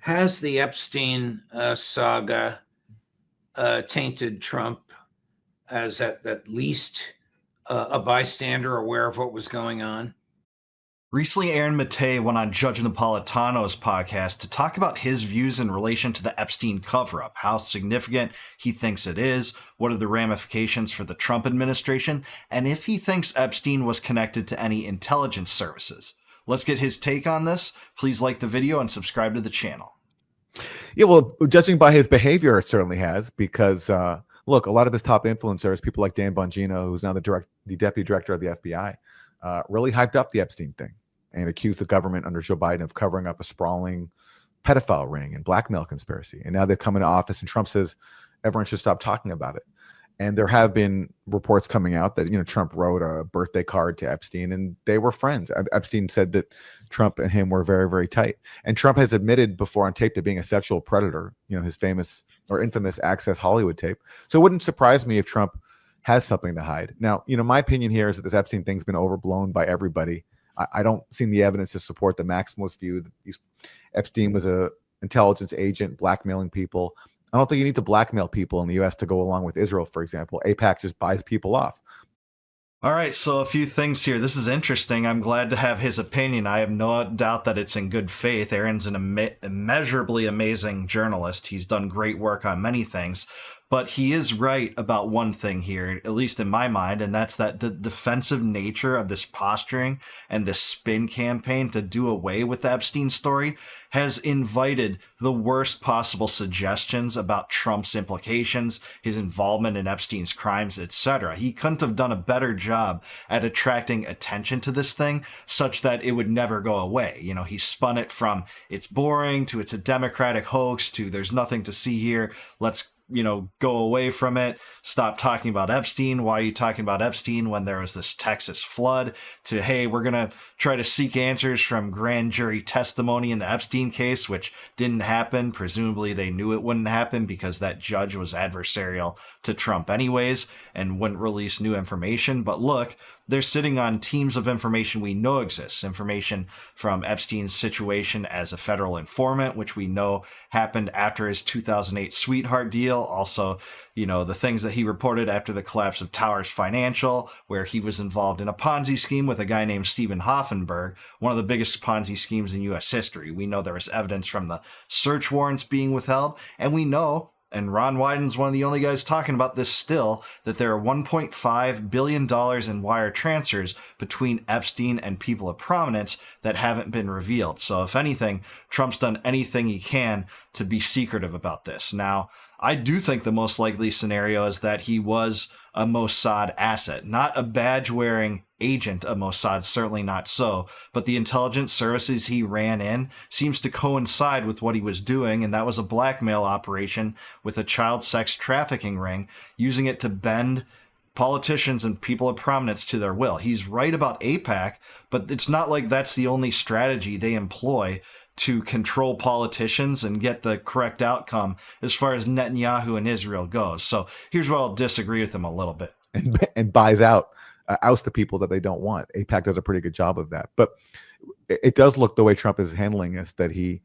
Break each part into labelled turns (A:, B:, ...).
A: Has the Epstein saga tainted Trump as at least a bystander aware of what was going on?
B: Recently, Aaron Maté went on Judge Napolitano's podcast to talk about his views in relation to the Epstein cover-up, how significant he thinks it is, what are the ramifications for the Trump administration, and if he thinks Epstein was connected to any intelligence services. Let's get his take on this. Please like the video and subscribe to the channel.
C: Yeah, well, judging by his behavior, it certainly has, because look, a lot of his top influencers, people like Dan Bongino, who's now the deputy director of the FBI, really hyped up the Epstein thing and accused the government under Joe Biden of covering up a sprawling pedophile ring and blackmail conspiracy. And now they've come into office and Trump says everyone should stop talking about it. And there have been reports coming out that, Trump wrote a birthday card to Epstein and they were friends. Epstein said that Trump and him were very, very tight. And Trump has admitted before on tape to being a sexual predator, his famous or infamous Access Hollywood tape. So it wouldn't surprise me if Trump has something to hide. Now, my opinion here is that this Epstein thing's been overblown by everybody. I don't see the evidence to support the maximalist view that Epstein was an intelligence agent blackmailing people. I don't think you need to blackmail people in the U.S. to go along with Israel, for example. AIPAC just buys people off.
B: All right, so a few things here. This is interesting. I'm glad to have his opinion. I have no doubt that it's in good faith. Aaron's an immeasurably amazing journalist. He's done great work on many things. But he is right about one thing here, at least in my mind, and that's that the defensive nature of this posturing and this spin campaign to do away with the Epstein story has invited the worst possible suggestions about Trump's implications, his involvement in Epstein's crimes, etc. He couldn't have done a better job at attracting attention to this thing such that it would never go away. He spun it from it's boring to it's a Democratic hoax to there's nothing to see here. Let's go away from it. Stop talking about Epstein. Why are you talking about Epstein when there was this Texas flood? To, hey, we're going to try to seek answers from grand jury testimony in the Epstein case, which didn't happen. Presumably they knew it wouldn't happen because that judge was adversarial to Trump anyways and wouldn't release new information. But look, they're sitting on teams of information we know exists. Information from Epstein's situation as a federal informant, which we know happened after his 2008 sweetheart deal. Also, the things that he reported after the collapse of Towers Financial, where he was involved in a Ponzi scheme with a guy named Stephen Hoffenberg, one of the biggest Ponzi schemes in U.S. history. We know there was evidence from the search warrants being withheld, and we know, and Ron Wyden's one of the only guys talking about this still, that there are $1.5 billion in wire transfers between Epstein and people of prominence that haven't been revealed. So if anything, Trump's done anything he can to be secretive about this. Now, I do think the most likely scenario is that he was a Mossad asset, not a badge-wearing agent of Mossad, certainly not so, but the intelligence services he ran in seems to coincide with what he was doing, and that was a blackmail operation with a child sex trafficking ring, using it to bend politicians and people of prominence to their will. He's right about AIPAC, but it's not like that's the only strategy they employ to control politicians and get the correct outcome as far as Netanyahu and Israel goes. So here's where I'll disagree with him a little bit.
C: And buys out, outs the people that they don't want. AIPAC does a pretty good job of that. But it does look the way Trump is handling this, that he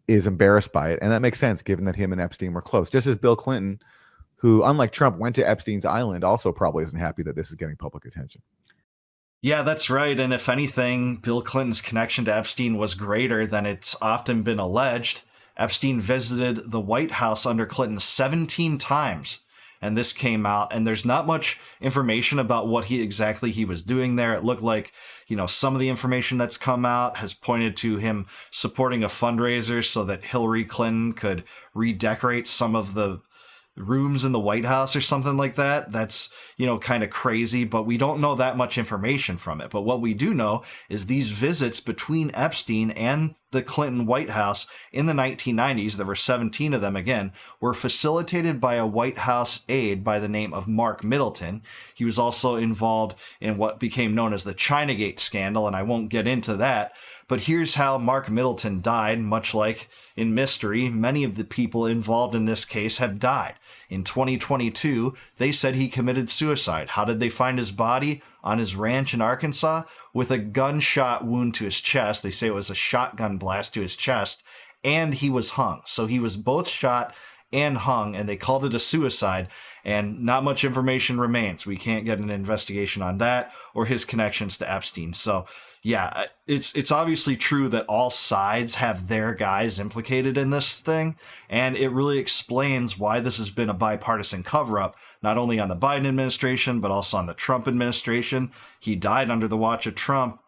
C: is embarrassed by it. And that makes sense, given that him and Epstein were close. Just as Bill Clinton, who, unlike Trump, went to Epstein's island, also probably isn't happy that this is getting public attention.
B: Yeah, that's right. And if anything, Bill Clinton's connection to Epstein was greater than it's often been alleged. Epstein visited the White House under Clinton 17 times. And this came out, and there's not much information about what he was doing there. It looked like, some of the information that's come out has pointed to him supporting a fundraiser so that Hillary Clinton could redecorate some of the rooms in the White House or something like that. That's, kind of crazy, but we don't know that much information from it. But what we do know is these visits between Epstein and the Clinton White House in the 1990s, there were 17 of them again, were facilitated by a White House aide by the name of Mark Middleton. He was also involved in what became known as the Chinagate scandal, and I won't get into that. But here's how Mark Middleton died, much like in Mystery, many of the people involved in this case have died. In 2022, they said he committed suicide. How did they find his body? On his ranch in Arkansas with a gunshot wound to his chest. They say it was a shotgun blast to his chest and he was hung. So he was both shot and hung, and they called it a suicide, and not much information remains. We can't get an investigation on that or his connections to Epstein. So yeah, it's obviously true that all sides have their guys implicated in this thing, and it really explains why this has been a bipartisan cover-up, not only on the Biden administration, but also on the Trump administration. He died under the watch of Trump,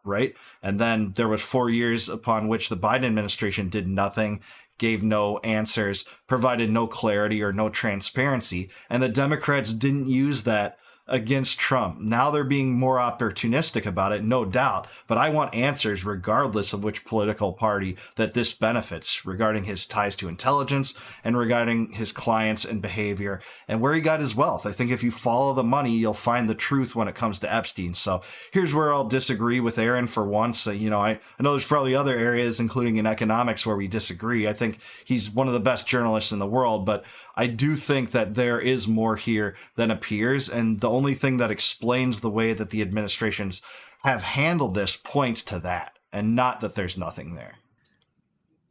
B: right? And then there was 4 years upon which the Biden administration did nothing, gave no answers, provided no clarity or no transparency. And the Democrats didn't use that against Trump. Now they're being more opportunistic about it, no doubt. But I want answers regardless of which political party that this benefits, regarding his ties to intelligence and regarding his clients and behavior and where he got his wealth. I think if you follow the money, you'll find the truth when it comes to Epstein. So here's where I'll disagree with Aaron for once. I know there's probably other areas, including in economics, where we disagree. I think he's one of the best journalists in the world, but I do think that there is more here than appears, and the only thing that explains the way that the administrations have handled this points to that, and not that there's nothing there.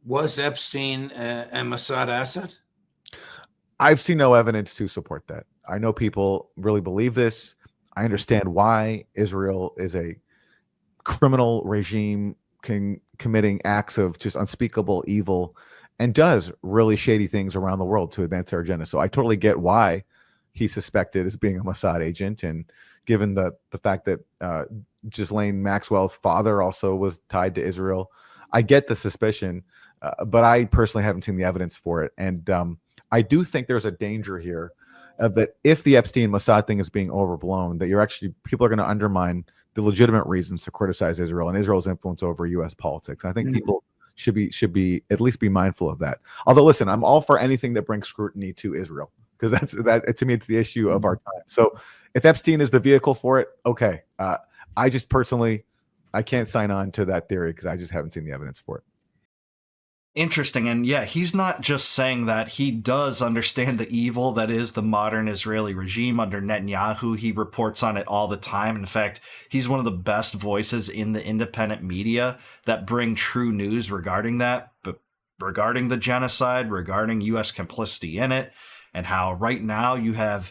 A: Was Epstein a Mossad asset?
C: I've seen no evidence to support that. I know people really believe this. I understand why. Israel is a criminal regime committing acts of just unspeakable evil and does really shady things around the world to advance their agenda. So I totally get why he's suspected as being a Mossad agent. And given the fact that Ghislaine Maxwell's father also was tied to Israel, I get the suspicion, but I personally haven't seen the evidence for it. And I do think there's a danger here that if the Epstein Mossad thing is being overblown, that people are going to undermine the legitimate reasons to criticize Israel and Israel's influence over U.S. politics. And I think people should be at least be mindful of that. Although, listen, I'm all for anything that brings scrutiny to Israel, because that to me, it's the issue of our time. So if Epstein is the vehicle for it, okay. I just personally, I can't sign on to that theory because I just haven't seen the evidence for it.
B: Interesting. And yeah, he's not just saying that. He does understand the evil that is the modern Israeli regime under Netanyahu. He reports on it all the time. In fact, he's one of the best voices in the independent media that bring true news regarding that, but regarding the genocide, regarding U.S. complicity in it, and how right now you have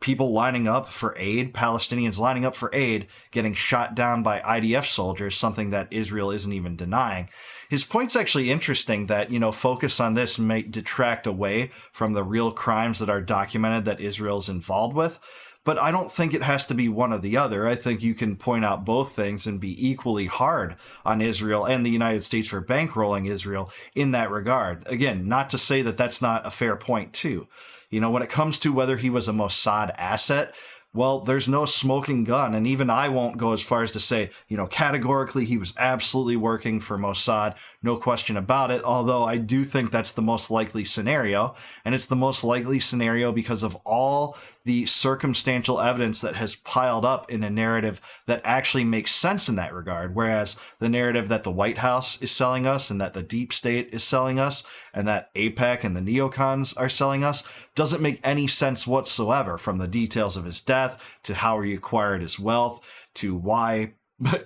B: people lining up for aid, Palestinians lining up for aid, getting shot down by IDF soldiers, something that Israel isn't even denying. His point's actually interesting that, focus on this might detract away from the real crimes that are documented that Israel's involved with. But I don't think it has to be one or the other. I think you can point out both things and be equally hard on Israel and the United States for bankrolling Israel in that regard. Again, not to say that that's not a fair point too. When it comes to whether he was a Mossad asset, well, there's no smoking gun. And even I won't go as far as to say, categorically he was absolutely working for Mossad, no question about it. Although I do think that's the most likely scenario. And it's the most likely scenario because of all the circumstantial evidence that has piled up in a narrative that actually makes sense in that regard. Whereas the narrative that the White House is selling us and that the deep state is selling us and that AIPAC and the neocons are selling us doesn't make any sense whatsoever, from the details of his death to how he acquired his wealth to why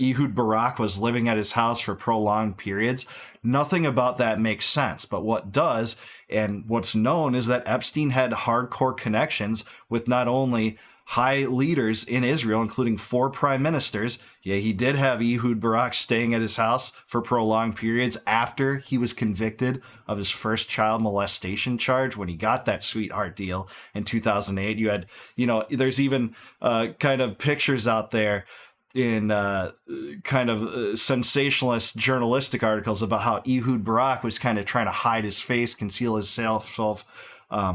B: Ehud Barak was living at his house for prolonged periods. Nothing about that makes sense. But what does, and what's known, is that Epstein had hardcore connections with not only high leaders in Israel, including 4 prime ministers. Yeah, he did have Ehud Barak staying at his house for prolonged periods after he was convicted of his first child molestation charge when he got that sweetheart deal in 2008. You had, there's even kind of pictures out there in sensationalist journalistic articles about how Ehud Barak was kind of trying to hide his face, conceal himself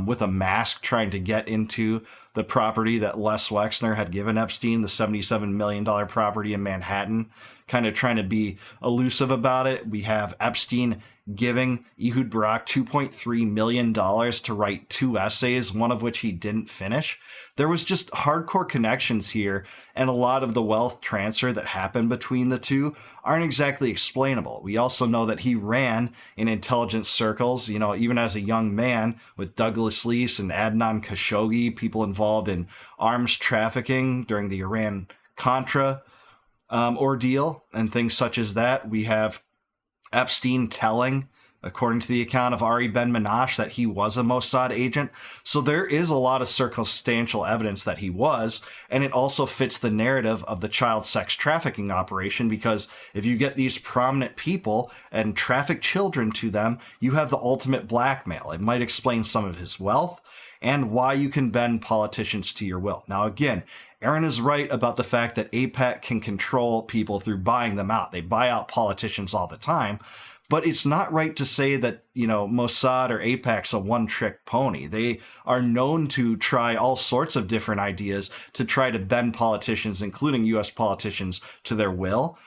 B: with a mask, trying to get into the property that Les Wexner had given Epstein, the $77 million property in Manhattan, kind of trying to be elusive about it. We have Epstein giving Ehud Barak $2.3 million to write 2 essays, one of which he didn't finish. There was just hardcore connections here, and a lot of the wealth transfer that happened between the two aren't exactly explainable. We also know that he ran in intelligence circles, even as a young man, with Douglas Leese and Adnan Khashoggi, people involved in arms trafficking during the Iran-Contra ordeal and things such as that. We have Epstein telling according to the account of Ari Ben-Menashe, that he was a Mossad agent. So there is a lot of circumstantial evidence that he was, and it also fits the narrative of the child sex trafficking operation, because if you get these prominent people and traffic children to them, you have the ultimate blackmail. It might explain some of his wealth and why you can bend politicians to your will. Now, again, Aaron is right about the fact that AIPAC can control people through buying them out. They buy out politicians all the time. But it's not right to say that, Mossad or AIPAC's a one-trick pony. They are known to try all sorts of different ideas to try to bend politicians, including U.S. politicians, to their will.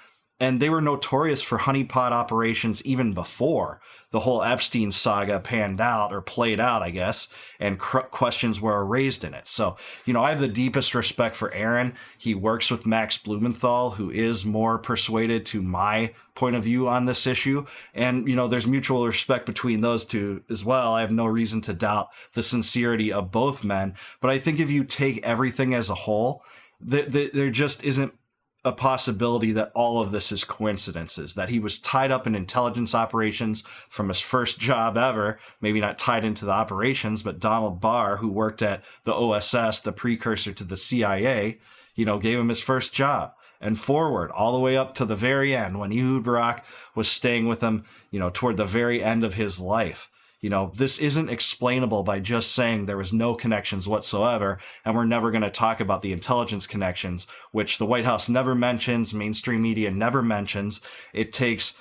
B: And they were notorious for honeypot operations even before the whole Epstein saga panned out, or played out, I guess, and questions were raised in it. So, I have the deepest respect for Aaron. He works with Max Blumenthal, who is more persuaded to my point of view on this issue. And, there's mutual respect between those two as well. I have no reason to doubt the sincerity of both men. But I think if you take everything as a whole, there just isn't a possibility that all of this is coincidences, that he was tied up in intelligence operations from his first job ever, maybe not tied into the operations, but Donald Barr, who worked at the OSS, the precursor to the CIA, gave him his first job, and forward all the way up to the very end when Ehud Barak was staying with him, toward the very end of his life. This isn't explainable by just saying there was no connections whatsoever, and we're never going to talk about the intelligence connections, which the White House never mentions, mainstream media never mentions. It takes,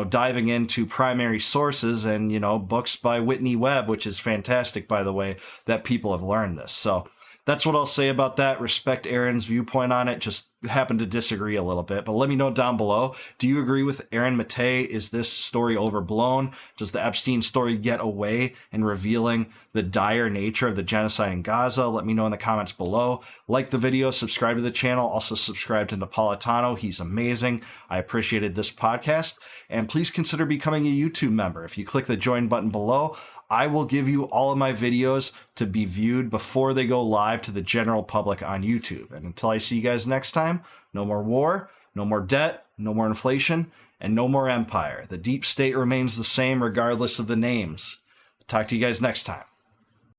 B: diving into primary sources and, books by Whitney Webb, which is fantastic, by the way, that people have learned this. So that's what I'll say about that. Respect Aaron's viewpoint on it. Just happen to disagree a little bit. But let me know down below. Do you agree with Aaron Maté? Is this story overblown? Does the Epstein story get away in revealing the dire nature of the genocide in Gaza? Let me know in the comments below. Like the video, subscribe to the channel. Also subscribe to Napolitano. He's amazing. I appreciated this podcast. And please consider becoming a YouTube member. If you click the join button below, I will give you all of my videos to be viewed before they go live to the general public on YouTube. And until I see you guys next time, no more war, no more debt, no more inflation, and no more empire. The deep state remains the same regardless of the names. Talk to you guys next time.